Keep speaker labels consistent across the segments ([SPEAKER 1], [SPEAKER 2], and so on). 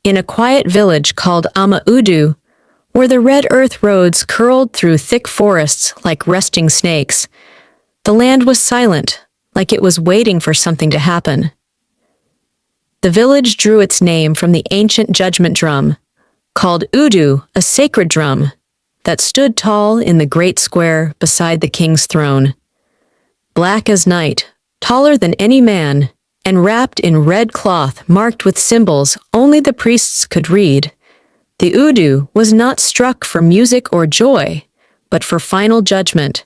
[SPEAKER 1] in a quiet village called Amaudu, where the red earth roads curled through thick forests like resting snakes. The land was silent, like it was waiting for something to happen. The village drew its name from the ancient judgment drum, called Udu, a sacred drum, that stood tall in the great square beside the king's throne. Black as night, taller than any man, and wrapped in red cloth marked with symbols only the priests could read, the Udu was not struck for music or joy, but for final judgment.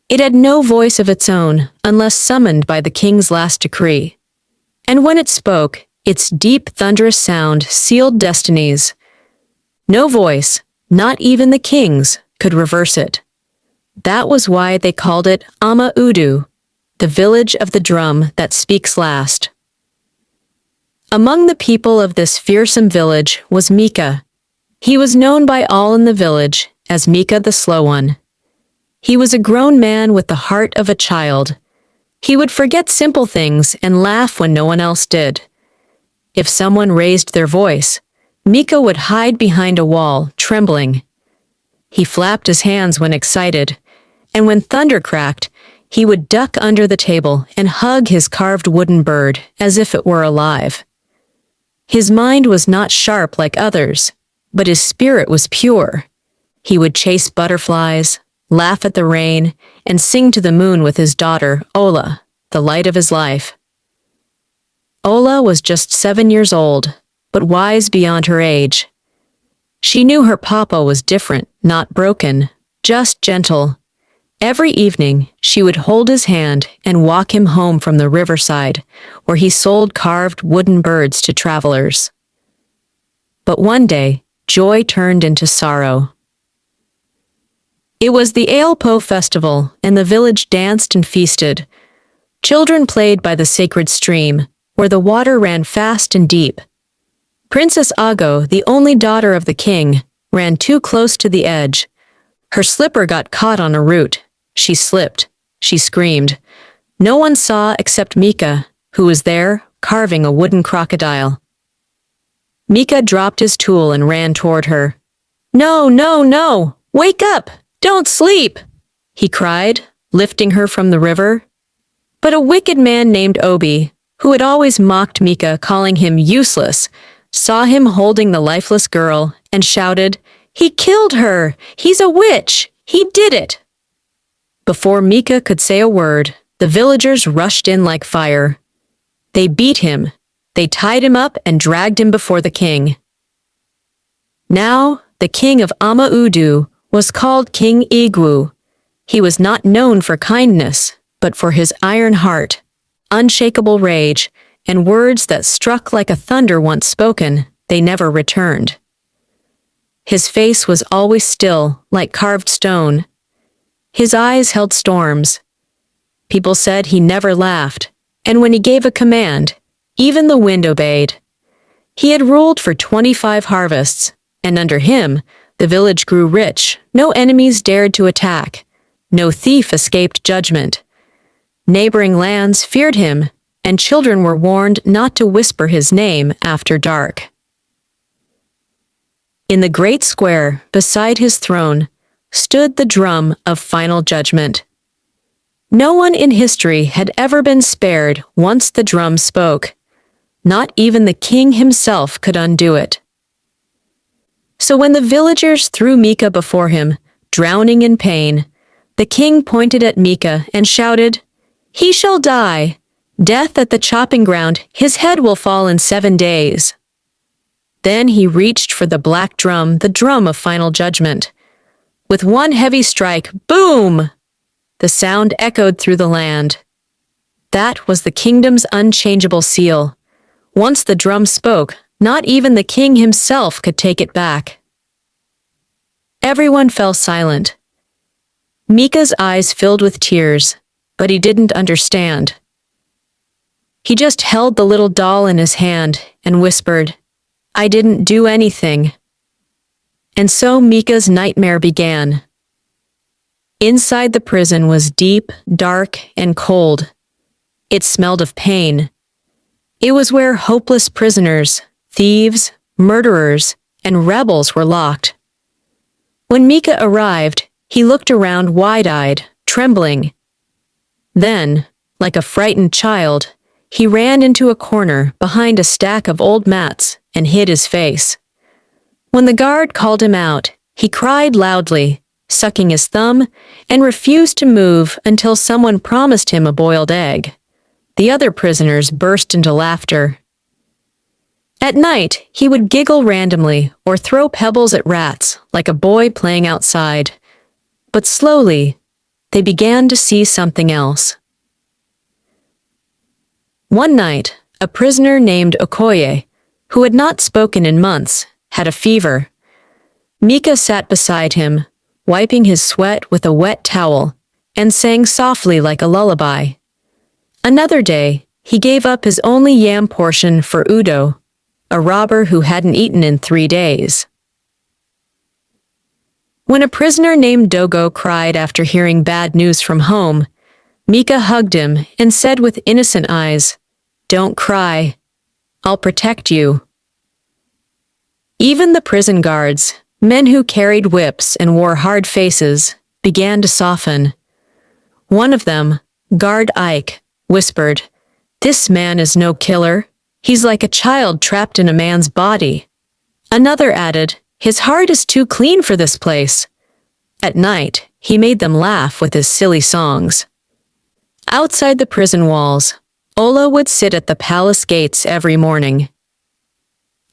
[SPEAKER 1] It had no voice of its own unless summoned by the king's last decree. And when it spoke, its deep, thunderous sound sealed destinies. No voice, not even the king's, could reverse it. That was why they called it Amaudu, the village of the drum that speaks last. Among the people of this fearsome village was Meka. He was known by all in the village as Meka the Slow One. He was a grown man with the heart of a child. He would forget simple things and laugh when no one else did. If someone raised their voice, Meka would hide behind a wall, trembling. He flapped his hands when excited, and when thunder cracked, he would duck under the table and hug his carved wooden bird as if it were alive. His mind was not sharp like others, but his spirit was pure. He would chase butterflies, laugh at the rain, and sing to the moon with his daughter, Ola, the light of his life. Ola was just 7 years old, but wise beyond her age. She knew her papa was different, not broken, just gentle. Every evening, she would hold his hand and walk him home from the riverside, where he sold carved wooden birds to travelers. But one day, joy turned into sorrow. It was the Aelpo festival, and the village danced and feasted. Children played by the sacred stream, where the water ran fast and deep. Princess Ago, the only daughter of the king, ran too close to the edge. Her slipper got caught on a root. She slipped. She screamed. No one saw except Meka, who was there, carving a wooden crocodile. Meka dropped his tool and ran toward her. "No, no, no! Wake up! Don't sleep!" he cried, lifting her from the river. But a wicked man named Obi, who had always mocked Meka, calling him useless, saw him holding the lifeless girl and shouted, "He killed her! He's a witch! He did it!" Before Meka could say a word, the villagers rushed in like fire. They beat him. They tied him up and dragged him before the king. Now, the king of Amaudu was called King Igwu. He was not known for kindness, but for his iron heart, unshakable rage, and words that struck like a thunder once spoken, they never returned. His face was always still, like carved stone. His eyes held storms. People said he never laughed, and when he gave a command, even the wind obeyed. He had ruled for 25 harvests, and under him, the village grew rich. No enemies dared to attack. No thief escaped judgment. Neighboring lands feared him, and children were warned not to whisper his name after dark. In the great square, beside his throne, stood the drum of final judgment. No one in history had ever been spared once the drum spoke. Not even the king himself could undo it. So when the villagers threw Meka before him, drowning in pain, the king pointed at Meka and shouted, "He shall die! Death at the chopping ground, his head will fall in 7 days." Then he reached for the black drum, the drum of final judgment. With one heavy strike, boom! The sound echoed through the land. That was the kingdom's unchangeable seal. Once the drum spoke, not even the king himself could take it back. Everyone fell silent. Meka's eyes filled with tears, but he didn't understand. He just held the little doll in his hand and whispered, "I didn't do anything." And so Meka's nightmare began. Inside the prison was deep, dark, and cold. It smelled of pain. It was where hopeless prisoners, thieves, murderers, and rebels were locked. When Meka arrived, he looked around wide-eyed, trembling. Then, like a frightened child, he ran into a corner behind a stack of old mats and hid his face. When the guard called him out, he cried loudly, sucking his thumb, and refused to move until someone promised him a boiled egg. The other prisoners burst into laughter. At night, he would giggle randomly or throw pebbles at rats like a boy playing outside. But slowly, they began to see something else. One night, a prisoner named Okoye, who had not spoken in months, had a fever. Meka sat beside him, wiping his sweat with a wet towel, and sang softly like a lullaby. Another day, he gave up his only yam portion for Udo, a robber who hadn't eaten in 3 days. When a prisoner named Dogo cried after hearing bad news from home, Meka hugged him and said with innocent eyes, "Don't cry. I'll protect you." Even the prison guards, men who carried whips and wore hard faces, began to soften. One of them, Guard Ike, whispered, "This man is no killer. He's like a child trapped in a man's body." Another added, "His heart is too clean for this place." At night, he made them laugh with his silly songs. Outside the prison walls, Ola would sit at the palace gates every morning.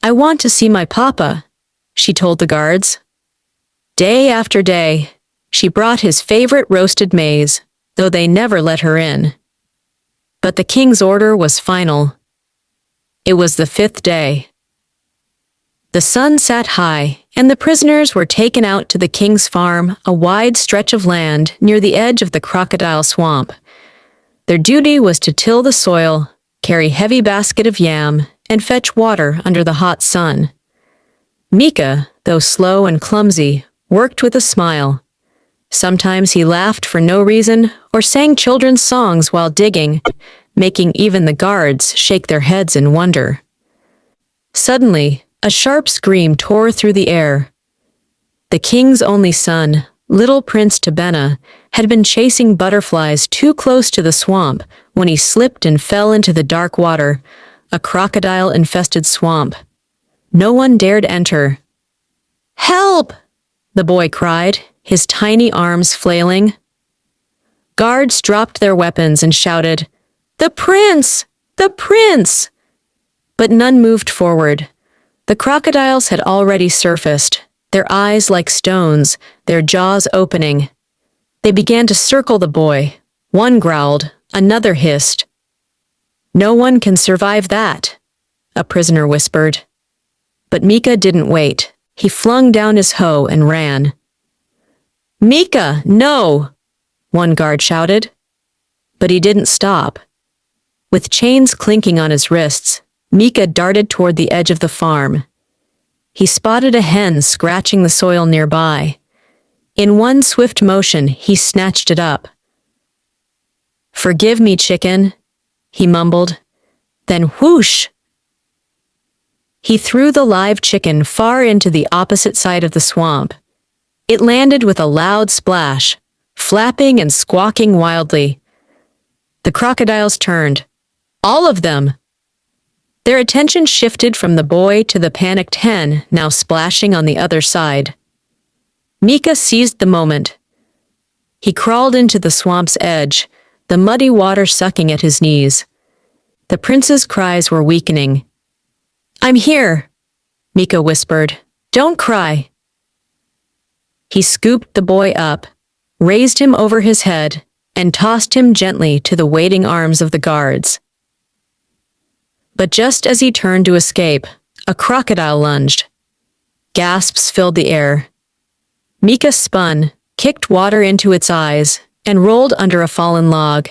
[SPEAKER 1] "I want to see my papa," she told the guards. Day after day, she brought his favorite roasted maize, though they never let her in. But the king's order was final. It was the 5th day. The sun sat high, and the prisoners were taken out to the king's farm, a wide stretch of land near the edge of the crocodile swamp. Their duty was to till the soil, carry heavy basket of yam, and fetch water under the hot sun. Meka, though slow and clumsy, worked with a smile. Sometimes he laughed for no reason or sang children's songs while digging, making even the guards shake their heads in wonder. Suddenly, a sharp scream tore through the air. The king's only son, little Prince Tabena, had been chasing butterflies too close to the swamp when he slipped and fell into the dark water, a crocodile-infested swamp. No one dared enter. "Help!" the boy cried, his tiny arms flailing. Guards dropped their weapons and shouted, "The prince! The prince!" But none moved forward. The crocodiles had already surfaced, their eyes like stones, their jaws opening. They began to circle the boy. One growled, another hissed. "No one can survive that," a prisoner whispered. But Meka didn't wait. He flung down his hoe and ran. "Meka, no!" one guard shouted. But he didn't stop. With chains clinking on his wrists, Meka darted toward the edge of the farm. He spotted a hen scratching the soil nearby. In one swift motion, he snatched it up. "Forgive me, chicken," he mumbled. Then whoosh! He threw the live chicken far into the opposite side of the swamp. It landed with a loud splash, flapping and squawking wildly. The crocodiles turned. All of them! Their attention shifted from the boy to the panicked hen, now splashing on the other side. Meka seized the moment. He crawled into the swamp's edge, the muddy water sucking at his knees. The prince's cries were weakening. "I'm here," Meka whispered. "Don't cry." He scooped the boy up, raised him over his head, and tossed him gently to the waiting arms of the guards. But just as he turned to escape, a crocodile lunged. Gasps filled the air. Meka spun, kicked water into its eyes, and rolled under a fallen log.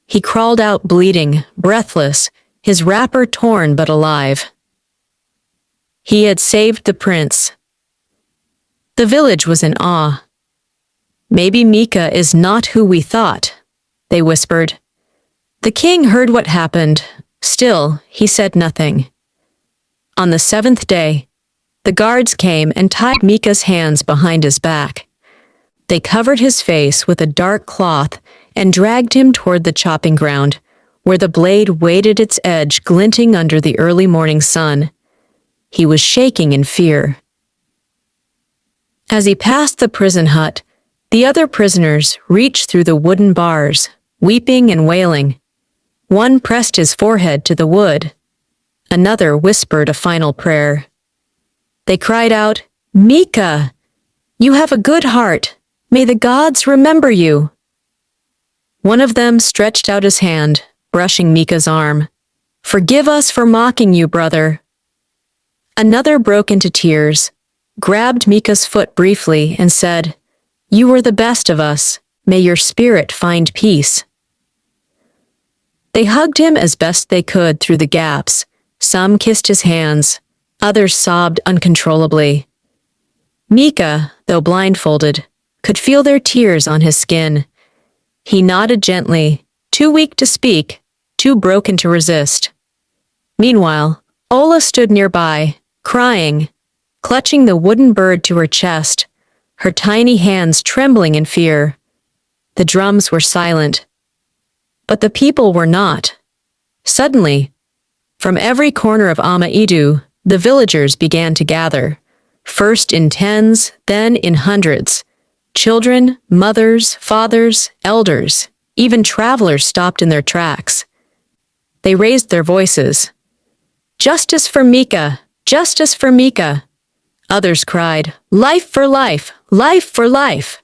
[SPEAKER 1] He crawled out bleeding, breathless, his wrapper torn but alive. He had saved the prince. The village was in awe. "Maybe Meka is not who we thought," they whispered. The king heard what happened. Still, he said nothing. On the 7th day, The guards came and tied Meka's hands behind his back. They covered his face with a dark cloth and dragged him toward the chopping ground, where the blade waited its edge glinting under the early morning sun. He was shaking in fear. As he passed the prison hut, the other prisoners reached through the wooden bars, weeping and wailing. One pressed his forehead to the wood. Another whispered a final prayer. They cried out, "Meka, you have a good heart. May the gods remember you." One of them stretched out his hand, brushing Meka's arm. "Forgive us for mocking you, brother." Another broke into tears, grabbed Meka's foot briefly, and said, "You were the best of us. May your spirit find peace." They hugged him as best they could through the gaps. Some kissed his hands, others sobbed uncontrollably. Meka, though blindfolded, could feel their tears on his skin. He nodded gently, too weak to speak, too broken to resist. Meanwhile, Ola stood nearby, crying, clutching the wooden bird to her chest, her tiny hands trembling in fear. The drums were silent. But the people were not. Suddenly, from every corner of Ama-Edu, the villagers began to gather, first in tens, then in hundreds. Children, mothers, fathers, elders, even travelers stopped in their tracks. They raised their voices. "Justice for Meka! Justice for Meka!" Others cried, "Life for life! Life for life!"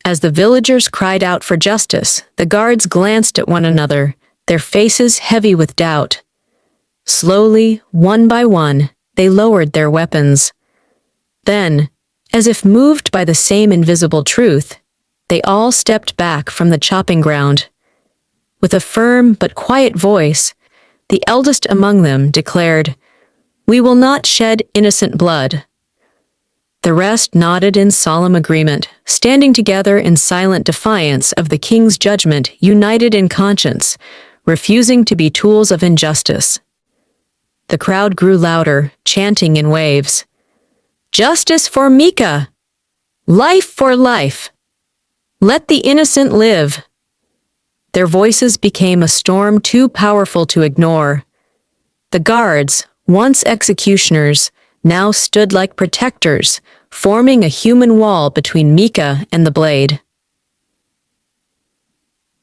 [SPEAKER 1] As the villagers cried out for justice, the guards glanced at one another, their faces heavy with doubt. Slowly, one by one, they lowered their weapons. Then, as if moved by the same invisible truth, they all stepped back from the chopping ground. With a firm but quiet voice, the eldest among them declared, "We will not shed innocent blood." The rest nodded in solemn agreement, standing together in silent defiance of the king's judgment, united in conscience, refusing to be tools of injustice. The crowd grew louder, chanting in waves. "Justice for Meka! Life for life! Let the innocent live!" Their voices became a storm too powerful to ignore. The guards, once executioners, now stood like protectors, forming a human wall between Meka and the blade.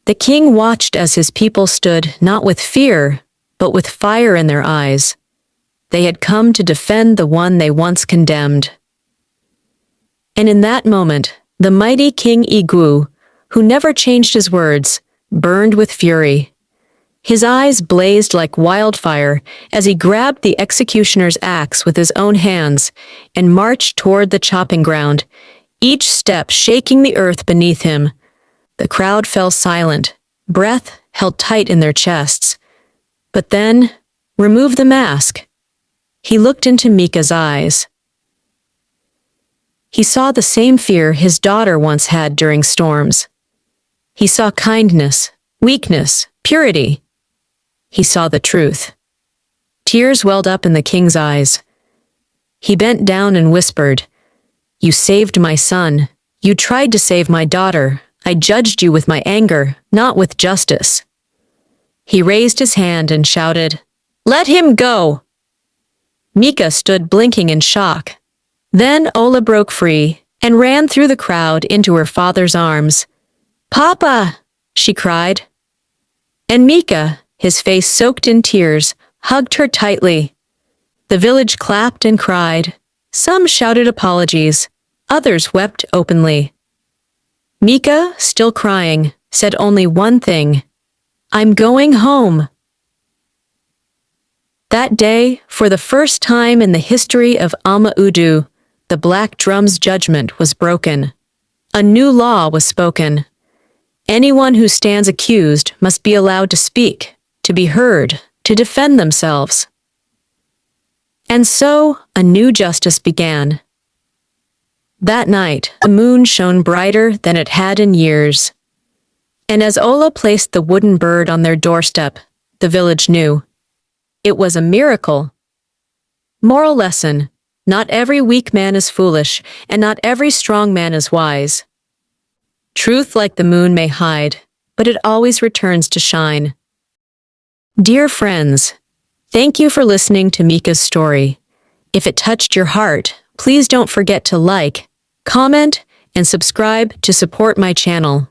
[SPEAKER 1] The king watched as his people stood not with fear, but with fire in their eyes. They had come to defend the one they once condemned. And in that moment, the mighty King Igwu, who never changed his words, burned with fury. His eyes blazed like wildfire as he grabbed the executioner's axe with his own hands and marched toward the chopping ground, each step shaking the earth beneath him. The crowd fell silent, breath held tight in their chests. But then, remove the mask. He looked into Meka's eyes. He saw the same fear his daughter once had during storms. He saw kindness, weakness, purity. He saw the truth. Tears welled up in the king's eyes. He bent down and whispered, "You saved my son. You tried to save my daughter. I judged you with my anger, not with justice." He raised his hand and shouted, "Let him go!" Meka stood blinking in shock. Then Ola broke free and ran through the crowd into her father's arms. "Papa!" she cried. And Meka, his face soaked in tears, hugged her tightly. The village clapped and cried. Some shouted apologies, others wept openly. Meka, still crying, said only one thing, "I'm going home." That day, for the first time in the history of Ama-Udu, the Black Drum's judgment was broken. A new law was spoken. Anyone who stands accused must be allowed to speak, to be heard, to defend themselves. And so, a new justice began. That night, the moon shone brighter than it had in years. And as Ola placed the wooden bird on their doorstep, the village knew. It was a miracle. Moral lesson: Not every weak man is foolish, and not every strong man is wise. Truth like the moon may hide, but it always returns to shine. Dear friends, thank you for listening to Meka's story. If it touched your heart, please don't forget to like, comment, and subscribe to support my channel.